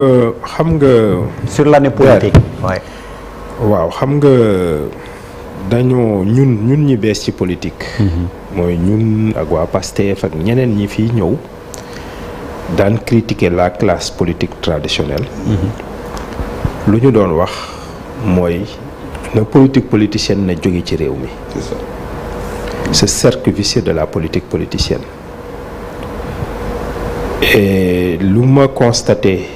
xam nga. sur l'année politique. waaw xam nga dañoo ñun ñi bees ci politique. mooy ñun ak waa PASTEF ak ñeneen ñi fii ñëw daan critiquer la classe politique traditionnelle. lu ñu doon wax mooy na politique politicienne na jóge ci réew mi. C'est ça. ce cercle vicieux de la politique politicienne. et lu ma constaté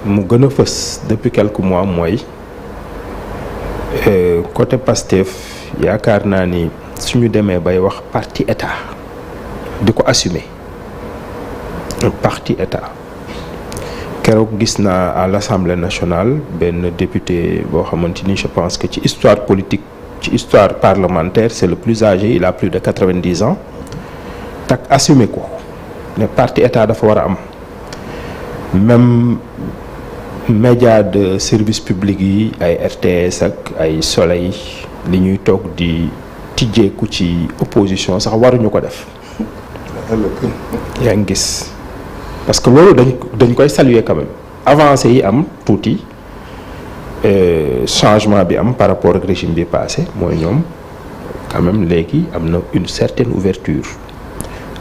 mu gën a fës depuis quelques mois mooy côté PASTEF yaakaar naa ni suñu demee bay wax parti état di ko assumer parti état keroog gis naa à l'Assemblée nationale benn député boo xamante ni je pense que ci histoire politique ci histoire parlementaire c'est le plus âgé il a plus de 90 ans tak assumer ko ne parti état dafa war a am même média de service public yi ay RTS ak ay Soleil li ñuy toog di tijjeeku ci opposition sax waruñu ko def. yaa ngi gis parce que loolu dañ koy saluer quand même avancé yi am tuuti changement bi am par rapport ak régime bi passé mooy ñoom quand même léegi am na une certaine ouverture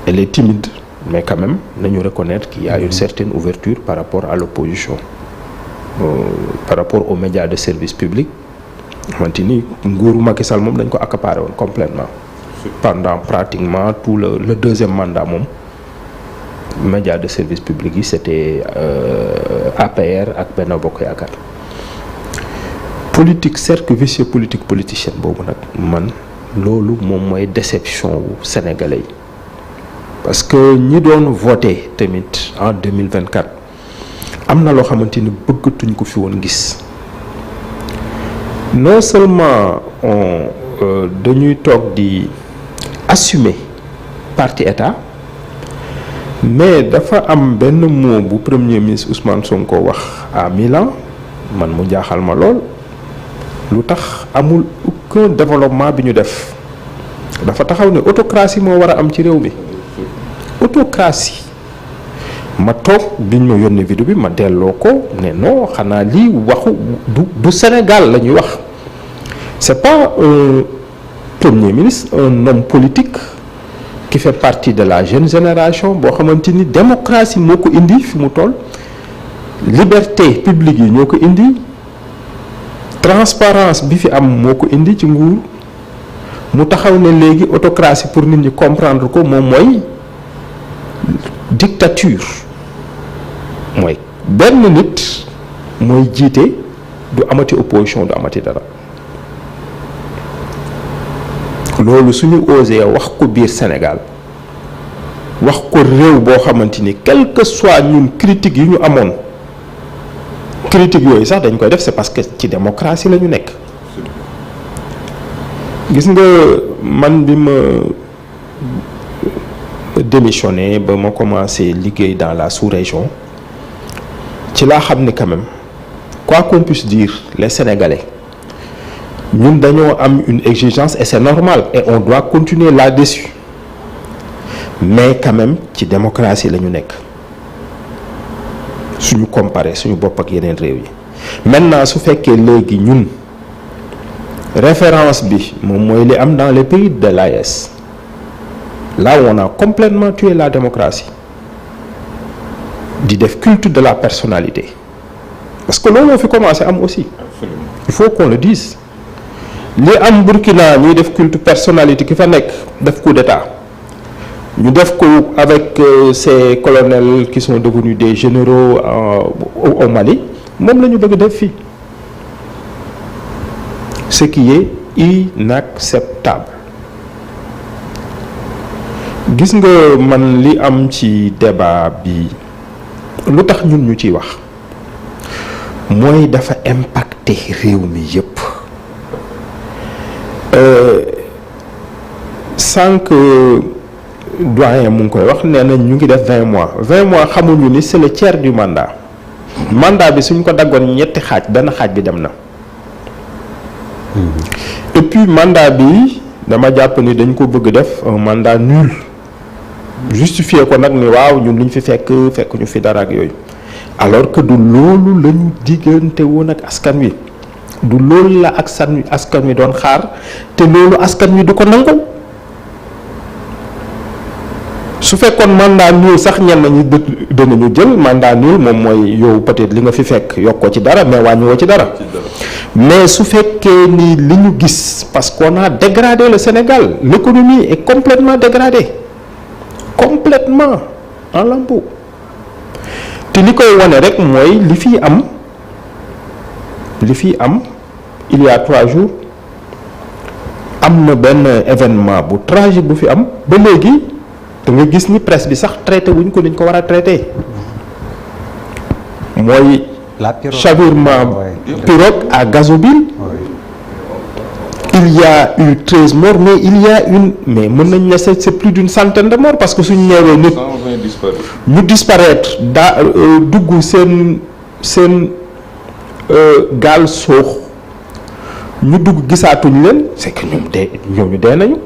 elle est timide mais quand même nañu reconnaître qu'il y a une certaine ouverture par rapport à l'opposition par rapport aux médias de service public xamante ni nguuru Macky Sall moom dañ ko accaparé woon complètement pendant pratiquement tout le deuxième mandat moom médias de service public yi c'était APR ak Benno Bokk Yaakaar politique cercle vicieux politique politicienne boobu nag man loolu moom mooy déception wu sénégalais yi parce que ñi doon voté tamit en 2024 am na loo xamante ni bëggatuñ ko fi woon gis non seulement dañuy toog di assumer parti état mais dafa am benn mot bu premier ministre Ousmane Sonko wax à Milan man mu jaaxal ma lool lu tax amul aucun développement bi ñu def dafa taxaw ne autocratie moo war a am ci réew mi autocratie ma toog biñ ma yónnee vidéo bi ma delloo ko ne non xanaa lii waxu du Sénégal la ñuy wax c'est pas un premier ministre un homme politique qui fait partie de la jeune génération boo xamante ni démocratie moo ko indi fi mu toll liberté publique yi ñoo ko indi transparence bi fi am moo ko indi ci nguur mu taxaw ne léegi autocratie pour nit ñi comprendre ko moom mooy dictature mooy benn nit mooy jiite du amati opposition du amati dara loolu suñu osé wax ko biir Sénégal wax ko réew boo xamante ni quel que soit ñun critique yi ñu amoon critique yooyu sax dañ koy def c'est parce que ci démocratie la ñu nekk gis nga man bi ma démissionné ba ma commencé liggéey dans la sous-région ci laa xam ni quand même quoi qu'on puisse dire les Sénégalais ñun dañoo am une exigence et c'est normal et on doit continuer là-dessus mais quand même ci démocratie la ñu nekk suñu comparé suñu bopp ak yeneen réew yi maintenant su fekkee léegi ñun référence bi moom mooy li am dans les pays de l'AES là où on a complètement tué la démocratie di def culte de la personnalité parce que loolu moo fi commencé am aussi. Absolument. Il faut qu'on le dise li am Burkina ñuy def culte personnalité ki fa nekk def coup d'état ñu def ko avec ces colonels qui sont devenus des généraux au Mali moom la ñu bëgg def fii ce qui est inacceptable. gis nga man li am ci débat bi lu tax ñun ñu ciy wax mooy dafa impacter réew mi yépp sànq doyen mu ngi koy wax nee na ñu ngi def 20 mois xamuñu ni c'est le tiers du mandat bi suñ ko daggoon ñetti xaaj benn xaaj bi dem na et puis mandat bi dama jàpp ni dañ ko bëgg def un mandat nul justifié ko nag ni waaw ñun liñ fi fekk ñu fi dara ak yooyu alors que du loolu la ñu diggante woon ak askan wi du loolu la askan wi doon xaar te loolu askan wi du ko nangu. su fekkoon mandat nul sax ñenn ñi dinañu jël mandat nul moom mooy yow peut-être li nga fi fekk yokkoo ci dara mais wàññiwoo ci dara. mais su fekkee ni li ñu gis parce qu'on a dégradé le Sénégal, l'économie est complètement dégradée, complètement en lambeaux. te li koy wane rek mooy li fi am il y a 3 jours am na benn événement bu tragique bu fi am ba léegi da nga gis ni presse bi sax traité wuñ ko niñ ko war a traité mooy chavirement pirogue à Gazobile. Il y a eu 13 morts mais il y a mais mën nañ ne c'est plus d'une centaine de morts parce que suñu ñëwee nit ñu disparaître daa dugg seen gaal soox ñu dugg gisaatuñ leen c'est que ñooñu dee nañu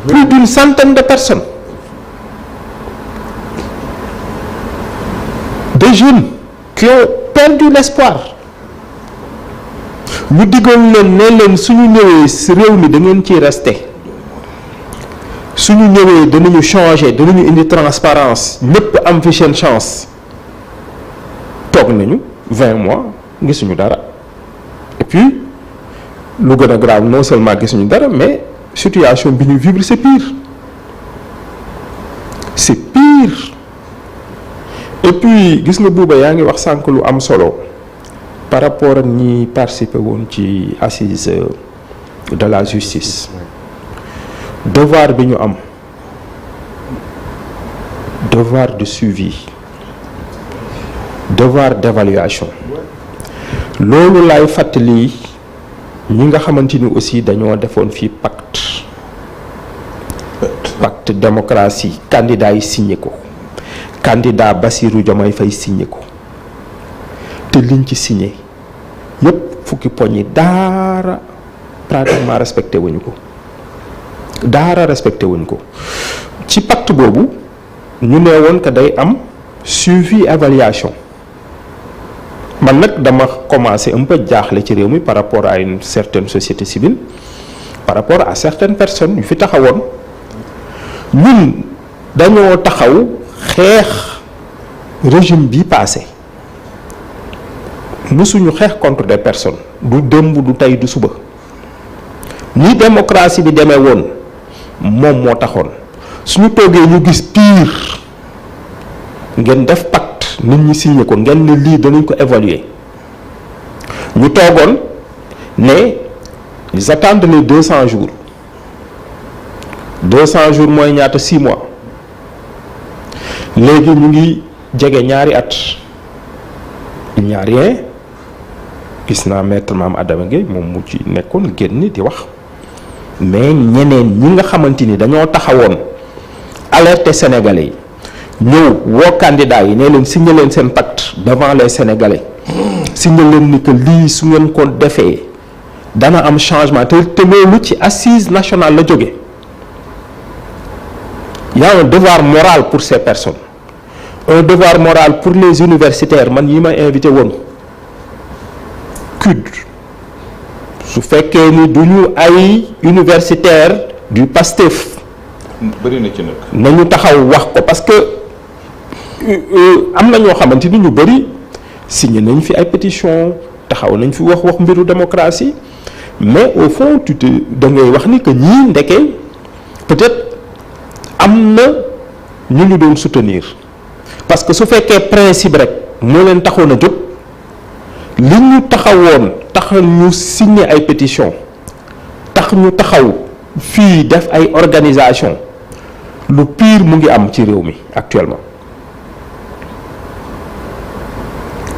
plus d'une centaine de personnes, des jeunes qui ont perdu l'espoir. ñu diggoon leen ne leen suñu ñëwee si réew mi da ngeen ciy rester suñu ñëwee danañu changer danañu indi transparence ñëpp am fi seen chance toog nañu 20 mois gisuñu dara et puis lu gën a grave non seulement gisuñu dara mais situation bi ñu vivre c'est pire et puis gis nga Bouba yaa ngi wax sànq lu am solo par rapport ak ñi participer woon ci assise de la justice devoir bi ñu am devoir de suivi devoir d'évaluation loolu laay fàttali ñi nga xamante ni aussi dañoo defoon fii pacte démocratie candidat yi signé ko candidat Bassirou Diomaye Faye signé ko te liñ ci signé yépp fukki poñ yi daara pratiquement respecté wuñu ko ci pacte boobu ñu nee woon que day am suivi évaluation man nag dama commencé un peu jaaxle ci réew mi par rapport à une certaine société civile, par rapport à certaines personnes yu fi taxawoon ñun dañoo taxaw xeex régime bi passé mësuñu xeex contre des personnes du démb du tey du suba ni démocratie bi demee woon moom moo taxoon suñu toogee ñu gis pire ngeen def pacte nit ñi signé ko ngeen ne lii danañ ko évaluer ñu toogoon ne ils attendent les 200 jours 200 jours mooy ñaata 6 mois léegi ñu ngi jege ñaari at il n'y a rien. gis naa maître Mame Adama Gueye moom mu ci nekkoon génn di wax mais ñeneen ñi nga xamante ni dañoo taxawoon alerter sénégalais yi ñëw woo candidat yi ne leen signé leen seen pacte devant les sénégalais signé leen ni que lii su ngeen ko defee dana am changement te loolu ci assise nationale la jóge y a un devoir moral pour ces personnes, un devoir moral pour les universitaires man yi ma invité woon CUD su fekkee ni duñu ay universitaire du PASTEF bëri na ci nag nañu taxaw wax ko parce que am na ñoo xamante ni ñu bëri signé nañ fi ay pétition taxaw nañ fi wax mbiru démocratie mais au fond da ngay wax ni que ñii ndeke peut-être am na ñu doon soutenir parce que su fekkee principe rek moo leen taxoon a jóg li ñu taxawoon tax ñu signer ay pétition tax ñu taxaw fii def ay organisation lu pire mu ngi am ci réew mi actuellement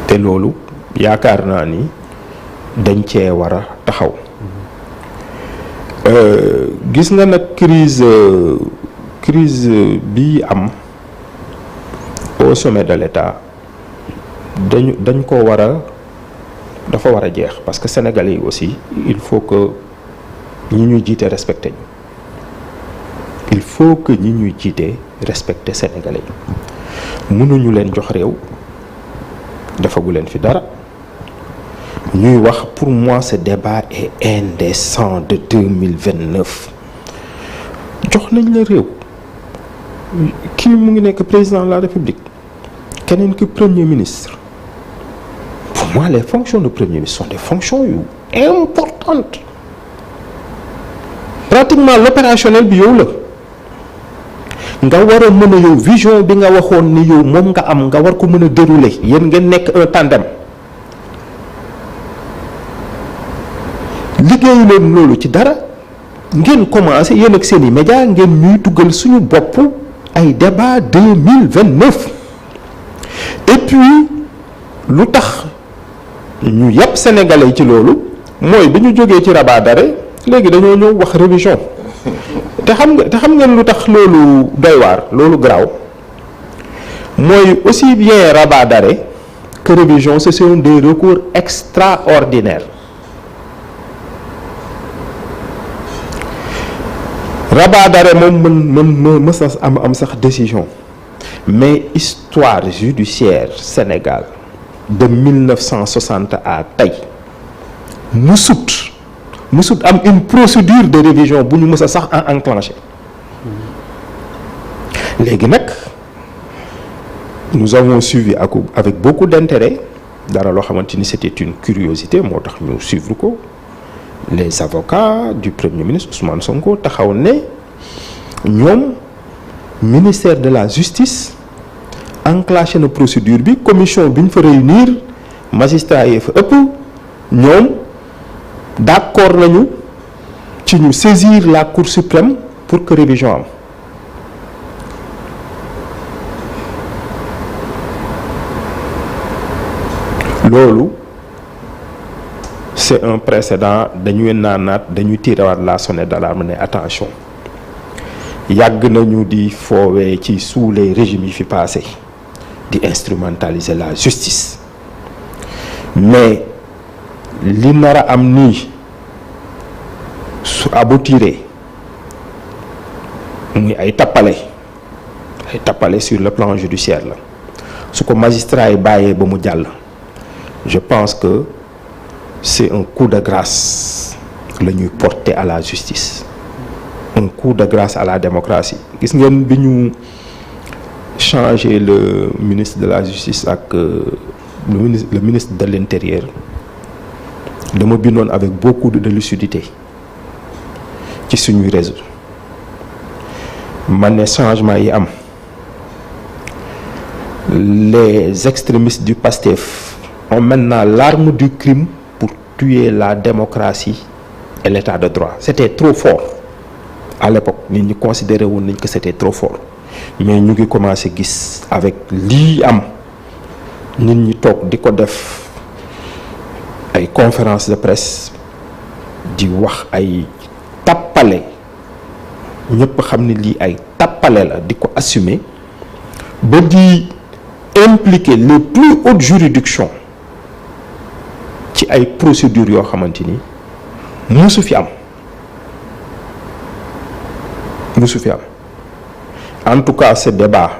te loolu yaakaar naa ni dañ cee war a taxaw gis nga nag crise bi am au sommet de l'État dañ ko war a dafa war a jeex parce que Sénégalais yi aussi il faut que ñi ñuy jiite respecté ñu il faut que ñi ñuy jiite respecté Sénégalais yi mënuñu leen jox réew defagu leen fi dara ñuy wax. Pour moi ce débat est indécent de 2029 jox nañ la réew kii mu ngi nekk président de la République keneen ki premier ministre. Pour moi les fonctions de premier ministre sont des fonctions yu importantes. Pratiquement l'opérationnel bi yow la nga war a mën a yow vision bi nga waxoon ni yow moom nga am nga war ko mën a dérouler yéen ngeen nekk un tandem. liggéeyu leen loolu ci dara ngeen commencé yéen ak seeni média ngeen ñuy duggal suñu bopp ay débat 2029 et puis lu tax ñu yàpp sénégalais yi ci loolu mooy bi ñu jógee ci rabat d'arrêt léegi dañoo ñëw wax révision te xam ngeen lu tax loolu doy waar loolu garaaw mooy aussi bien rabat d'arrêt que révision ce sont des recours extraordinaires. Rabat d'arrêt moom mës a am sax décision mais histoire judiciaire Sénégal de 1960 à tey musut am une procédure de révision bu ñu mës a sax enclenché. Léegi nag nous avons suivi avec beaucoup d'intérêt dara loo xamante ni c'était une curiosité moo tax ñu suivre ko. Les avocats du Premier ministre Ousmane Sonko taxaw ne ñoom ministère de la justice enclenché na procédure bi commission bi ñu fa réunir magistrat yi fa ëpp ñoom d'accord nañu ci ñu saisir la Cour suprême pour que révision am. Loolu c'est un précédent dañuy dañuy tirewaat la sonnette d'alarme ne attention yàgg nañu di foowee ci sous les régimes yi fi passé di instrumentaliser la justice mais li nar a am nii su aboutiré muy ay tappale sur le plan judiciaire la su ko magistrat yi bàyyee ba mu jàll je pense que c'est un coup de grâce la ñuy porter à la justice, un coup de grâce à la démocratie. Gis ngeen bi ñu changer le ministre de la justice ak le ministre de l'intérieur dama bindoon avec beaucoup de lucidité ci suñuy réseau man ne changement yi am les extrémistes du PASTEF ont maintenant l'arme du crime pour tuer la démocratie et l'état de droit. C'était trop fort à l'époque. Nit ñi considéré woon nañ que c'était trop fort mais ñu ngi commencé gis avec lii am nit ñi toog di ko def ay conférence de presse di wax ay tappale ñëpp xam ne lii ay tappale la di ko assumer ba di impliquer les plus hautes juridictions ci ay procédures yoo xamante ni musu fi am en tout cas ce débat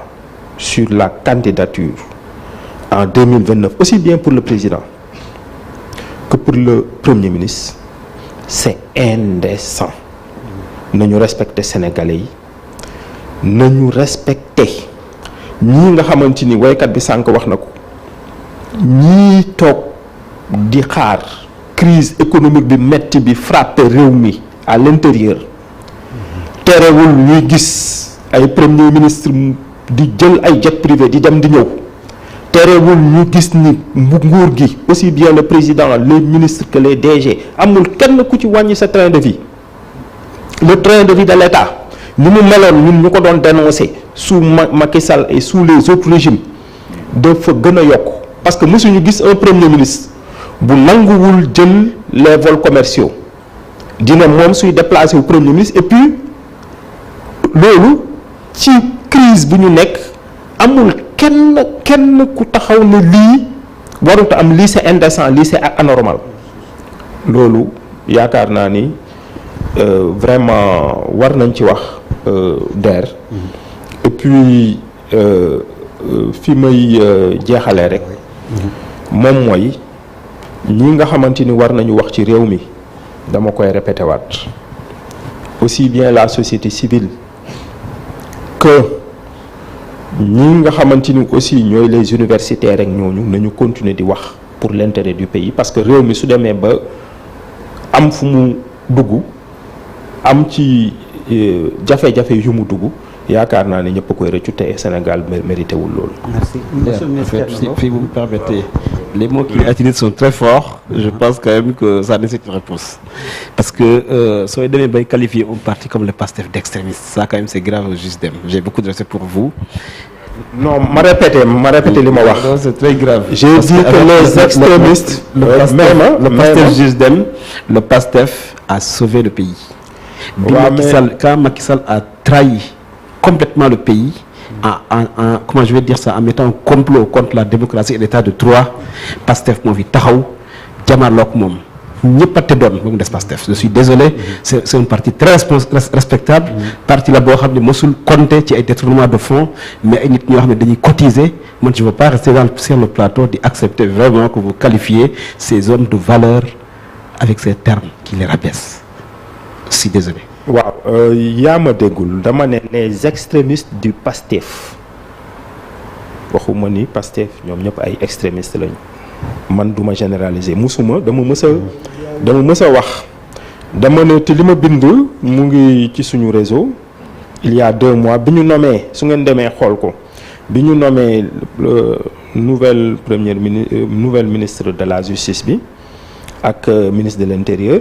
sur la candidature en 2029 aussi bien pour le président que pour le premier ministre c'est indécent. Nañu respecter sénégalais yi nañu respecter ñii nga xamante ni waykat bi sànq wax na ko ñii toog di xaar crise économique bi metti bi frappé réew mi à l'intérieur terewul ñuy gis ay premier ministre di jël ay jet privé di dem di ñëw terewul ñu gis ni nguur gi aussi bien le président les ministres que les DG amul kenn ku ci wàññi sa train de vie. Le train de vie de l'État ni mu meloon ñun ñu ko doon dénoncer sous Macky Sall et sous les autres régimes dafa gën a yokk parce que mësuñu gis un premier ministre bu nanguwul jël les vols commerciaux dina moom suy déplacer wu premier ministre et puis loolu ci crise bi ñu nekk amul kenn ku taxaw ne lii warut a am lii c'est indécent lii c'est anormal loolu yaakaar naa ni vraiment war nañ ci wax DER et puis fi may jeexalee rek moom mooy ñi nga xamante ni war nañu wax ci réew mi dama koy répété waat aussi bien la société civile que ñi nga xamante ni aussi ñooy les universitaires rek ñooñu nañu continuer di wax pour l'intérêt du pays parce que réew mi su demee ba am fu mu dugg am ci jafe-jafe yu mu dugg yaakaar naa ne ñëpp a koy rëccu te Sénégal mérité wul loolu. Merci. Monsieur le ministre, si vous me permettez, les mots qu'il a utilisés sont très forts. Je pense quand même que ça nécessite une réponse. Parce que sooy demee bay qualifier un parti comme le PASTEF d'extrémiste, ça quand même c'est grave au juste dem. J'ai beaucoup de respect pour vous. Non, ma répété li ma wax. Non, c'est très grave. J'ai dit que les extrémistes. Le PASTEF a sauvé le pays. Quand Macky Sall a trahi complètement le pays comment je vais dire ça, en mettant un complot contre la démocratie et l'état de droit, PASTEF moo fi taxaw jàmmarloog moom ñëpp a tëddoon ba mu des PASTEF. Je suis désolé, c'est un parti très respectable. parti la boo xam ne mosul compter ci ay détournement de fonds, mais ay nit ñoo xam ne dañuy cotiser. Man je ne veux pas rester sur le plateau di accepter vraiment que vous qualifiez ces hommes de valeur avec ces termes qui les rabaissent. Je suis désolé. waaw yaa ma déggul dama ne les extrémistes du PASTEF waxuma ni PASTEF ñoom ñëpp ay extrémistes lañu man duma généraliser dama mës a wax dama ne te li ma bind mu ngi ci suñu réseau il y a 2 mois bi ñu nommé su ngeen demee xool ko bi ñu nommé nouvelle ministre de la justice bi ak ministre de l'intérieur.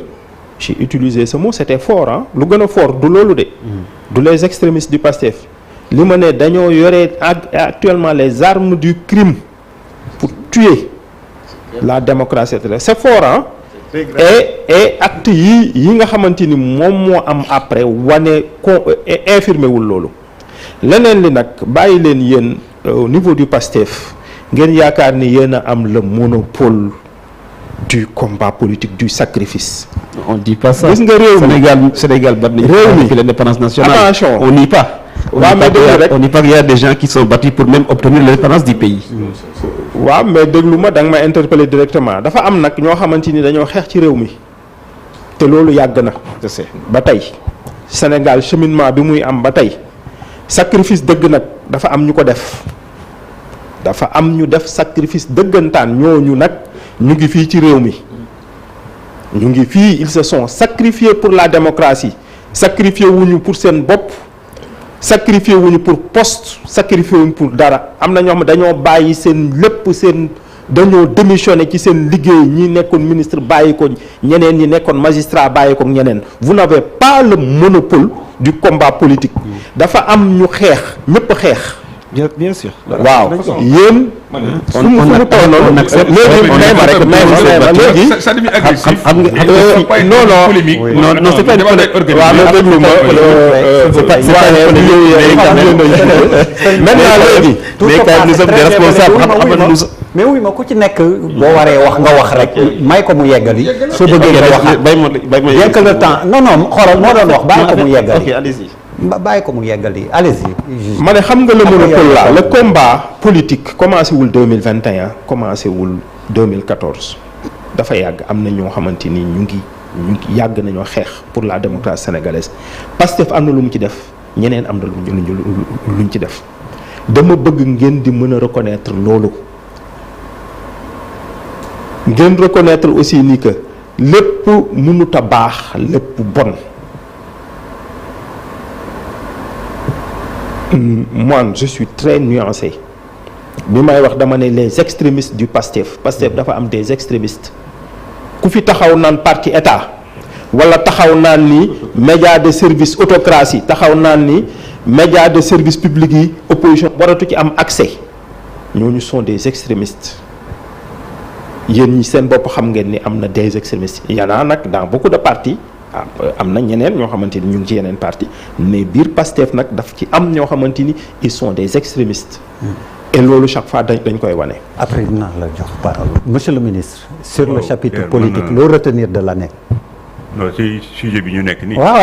J'ai utilisé ce mot, c'était fort hein lu gën a fort du loolu de du les extrémistes du PASTEF li ma ne dañoo yore actuellement les armes du crime pour tuer la démocratie c'est fort hein et acte yi nga xamante ni moom moo am après wane infirmé wul loolu leneen li nag bàyyi leen yéen au niveau du PASTEF ngeen yaakaar ni yéen a am le monopole du combat politique du sacrifice. On dit pas ça. gis nga réew mi Sénégal bat nañu depuis l'indépendance nationale. Attention, on nie pas. On nie pas qu'il y a des gens qui sont battus pour même obtenir l'indépendance du pays. waaw mais déglu ma da nga ma interpeller directement dafa am nag ñoo xamante ni dañoo xeex ci réew mi te loolu yàgg na. je sais ba tey Sénégal cheminement bi muy am ba tey sacrifice dëgg nag dafa am ñu ko def dafa am ñu def sacrifice dëggantaan ñooñu nag ñu ngi fii ci réew mi. ñu ngi fii ils se sont sacrifiés pour la démocratie sacrifié wuñu pour seen bopp sacrifié wuñu pour poste sacrifié wuñu pour dara am na ñoo xam ne dañoo bàyyi seen lépp dañoo démissionné ci seen liggéey ñi nekkoon ministre bàyyi ko ñeneen ñi nekkoon magistrat bàyyi ko ñeneen vous n'avez pas le monopole du combat politique dafa am ñu xeex ñëpp xeex bien sûr. waaw yéen. fu mu toll noonu léegi may ma rek léegi. xam nga non non c'est pas une polémique. waaw mais déglu ma maintenant léegi. mais quand nous sommes des responsables mais wuy ma ku ci nekk boo waree wax nga wax rek may ko mu yeggali. soo bëggee nga wax bay ma bien que le temps non non xoolal moo doon wax bàyyi ko mu yeggali. ok allez-y. bàyyi ko mu yeggali allez-y. ma ne xam nga le monopole là le combat politique commencé wul 2021 commencé wul 2014 dafa yàgg am na ñoo xamante ni ñu ngi yàgg nañoo xeex pour la démocratie sénégalaise Pastef am na lu mu ci def ñeneen am na luñ ci def dama bëgg ngeen di mën a reconnaître loolu ngeen reconnaître aussi ni que lépp mënut a baax lépp bon. Moi je suis très nuancé bi may wax dama ne les extrémistes du PASTEF dafa am des extrémistes ku fi taxaw naan parti état wala taxaw naan ni média de service autocratie taxaw naan ni média de service public yi opposition waratu ci am accès ñooñu sont des extrémistes yéen ñi seen bopp xam ngeen ni am na des extrémistes y en a nag dans beaucoup de partis am na ñeneen ñoo xamante ni ñu ngi ci yeneen parti mais biir Pastef nag daf ci am ñoo xamante ni ils sont des extrémistes et loolu chaque fois dañ koy wane. après dinaa la jox parole monsieur le ministre. sur le chapitre politique loo retenir de l'année. non ci sujet bi ñu nekk nii. waaw